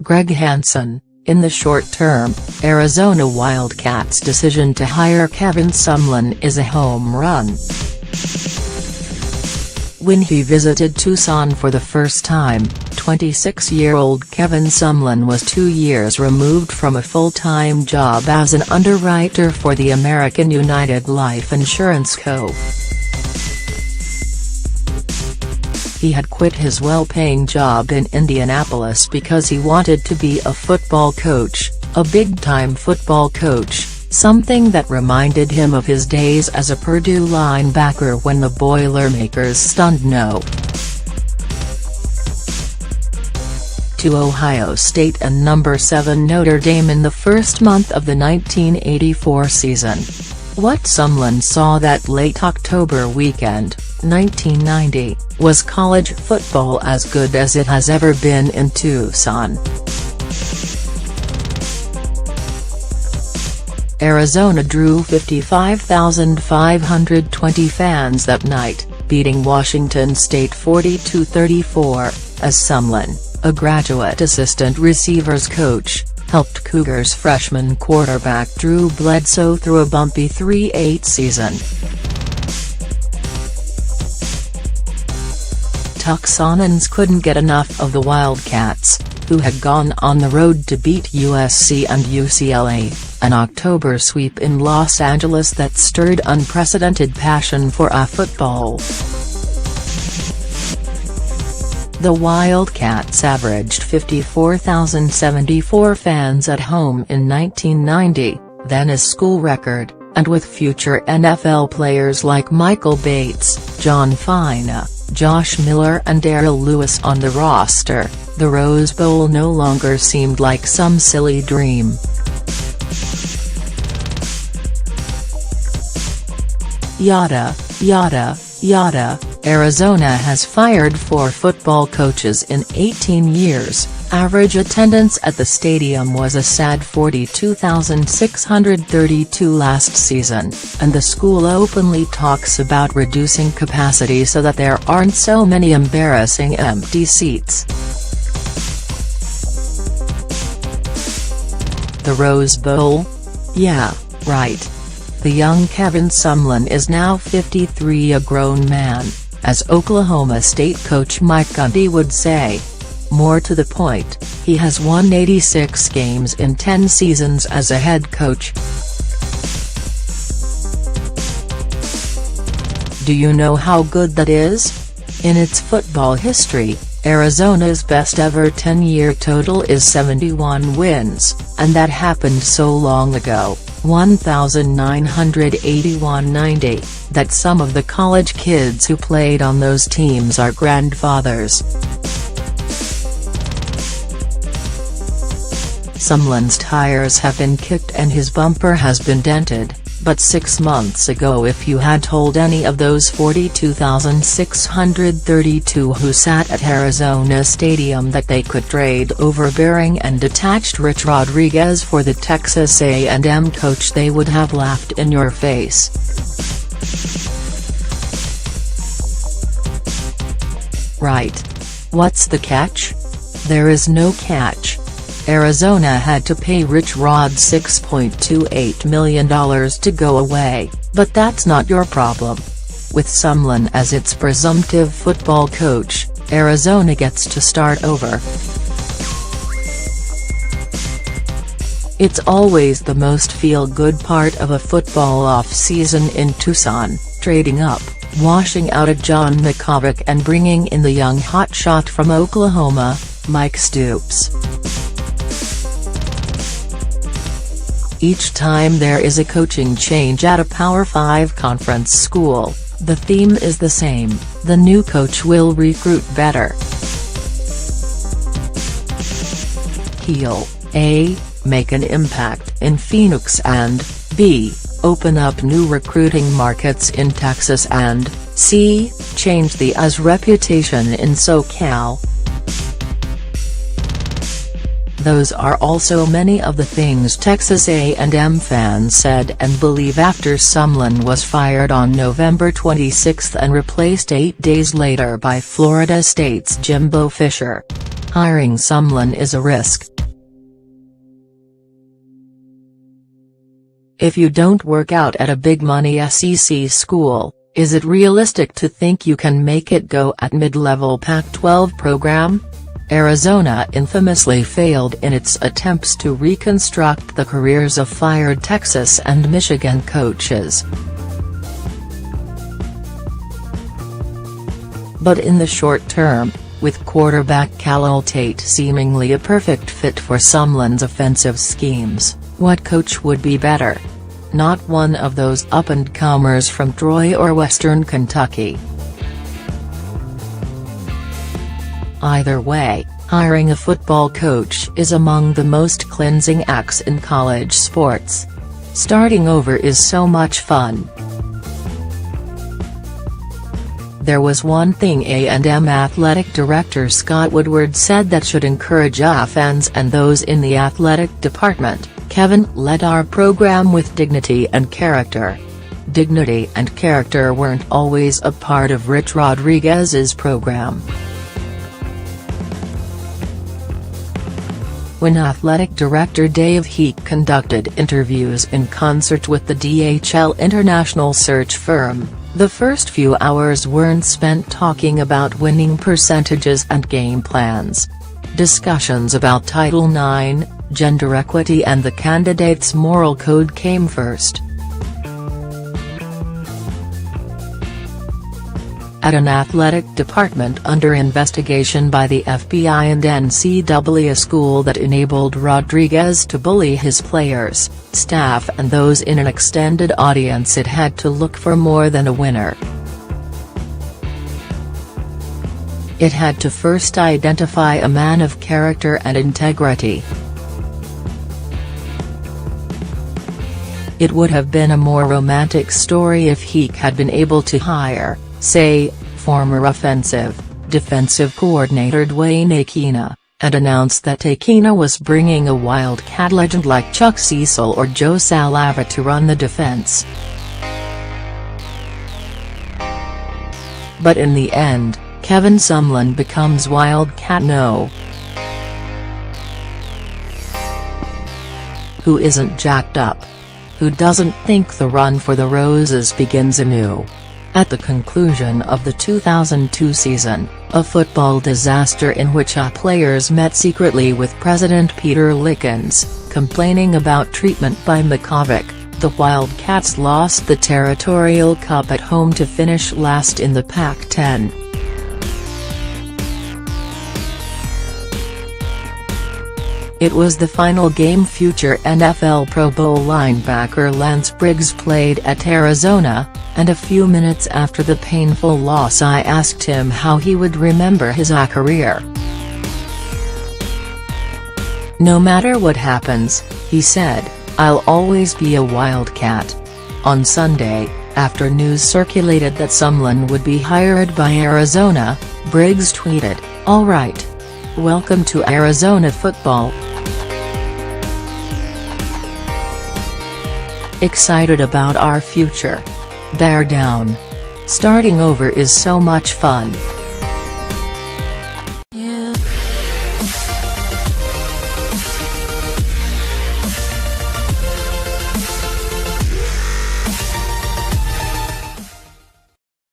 Greg Hansen. In the short term, Arizona Wildcats' decision to hire Kevin Sumlin is a home run. When he visited Tucson for the first time, 26-year-old Kevin Sumlin was 2 years removed from a full-time job as an underwriter for the American United Life Insurance Co. He had quit his well-paying job in Indianapolis because he wanted to be a football coach, a big-time football coach, something that reminded him of his days as a Purdue linebacker when the Boilermakers stunned no. to Ohio State and number 7 Notre Dame in the first month of the 1984 season. What Sumlin saw that late October weekend, 1990, was college football as good as it has ever been in Tucson. Arizona drew 55,520 fans that night, beating Washington State 42-34, as Sumlin, a graduate assistant receivers coach, helped Cougars freshman quarterback Drew Bledsoe through a bumpy 3-8 season. Tucsonans couldn't get enough of the Wildcats, who had gone on the road to beat USC and UCLA, an October sweep in Los Angeles that stirred unprecedented passion for football. The Wildcats averaged 54,074 fans at home in 1990, then a school record, and with future NFL players like Michael Bates, John Fina, Josh Miller and Darrell Lewis on the roster, the Rose Bowl no longer seemed like some silly dream. Yada, yada, yada. Arizona has fired 4 football coaches in 18 years. Average attendance at the stadium was a sad 42,632 last season, and the school openly talks about reducing capacity so that there aren't so many embarrassing empty seats. The Rose Bowl? Yeah, right. The young Kevin Sumlin is now 53, a grown man, as Oklahoma State coach Mike Gundy would say. More to the point, he has won 86 games in 10 seasons as a head coach. Do you know how good that is? In its football history, Arizona's best ever 10-year total is 71 wins, and that happened so long ago, 1981-90, that some of the college kids who played on those teams are grandfathers. Sumlin's tires have been kicked and his bumper has been dented, but 6 months ago if you had told any of those 42,632 who sat at Arizona Stadium that they could trade overbearing and detached Rich Rodriguez for the Texas A&M coach, they would have laughed in your face. Right. What's the catch? There is no catch. Arizona had to pay Rich Rod $6.28 million to go away, but that's not your problem. With Sumlin as its presumptive football coach, Arizona gets to start over. It's always the most feel-good part of a football off-season in Tucson, trading up, washing out a John McCovick and bringing in the young hotshot from Oklahoma, Mike Stoops. Each time there is a coaching change at a Power 5 conference school, the theme is the same: the new coach will recruit better. He'll A. make an impact in Phoenix and B. open up new recruiting markets in Texas and C. change the US's reputation in SoCal. Those are also many of the things Texas A&M fans said and believe after Sumlin was fired on November 26 and replaced 8 days later by Florida State's Jimbo Fisher. Hiring Sumlin is a risk. If you don't work out at a big-money SEC school, is it realistic to think you can make it go at mid-level Pac-12 program? Arizona infamously failed in its attempts to reconstruct the careers of fired Texas and Michigan coaches. But in the short term, with quarterback Khalil Tate seemingly a perfect fit for Sumlin's offensive schemes, what coach would be better? Not one of those up-and-comers from Troy or Western Kentucky. Either way, hiring a football coach is among the most cleansing acts in college sports. Starting over is so much fun. There was one thing A&M athletic director Scott Woodward said that should encourage fans and those in the athletic department: "Kevin led our program with dignity and character." Dignity and character weren't always a part of Rich Rodriguez's program. When athletic director Dave Heek conducted interviews in concert with the DHL international search firm, the first few hours weren't spent talking about winning percentages and game plans. Discussions about Title IX, gender equity and the candidate's moral code came first. At an athletic department under investigation by the FBI and NCAA, a school that enabled Rodriguez to bully his players, staff and those in an extended audience, it had to look for more than a winner. It had to first identify a man of character and integrity. It would have been a more romantic story if Heek had been able to hire, say, former defensive coordinator Dwayne Akina, and announce that Akina was bringing a Wildcat legend like Chuck Cecil or Joe Salava to run the defense. But in the end, Kevin Sumlin becomes Wildcat No. Who isn't jacked up? Who doesn't think the run for the roses begins anew? At the conclusion of the 2002 season, a football disaster in which players met secretly with President Peter Lickens, complaining about treatment by McCovick, the Wildcats lost the Territorial Cup at home to finish last in the Pac-10. It was the final game future NFL Pro Bowl linebacker Lance Briggs played at Arizona, and a few minutes after the painful loss I asked him how he would remember his career. "No matter what happens," he said, "I'll always be a Wildcat." On Sunday, after news circulated that Sumlin would be hired by Arizona, Briggs tweeted, "All right. Welcome to Arizona football. Excited about our future. Bear down. Starting over is so much fun."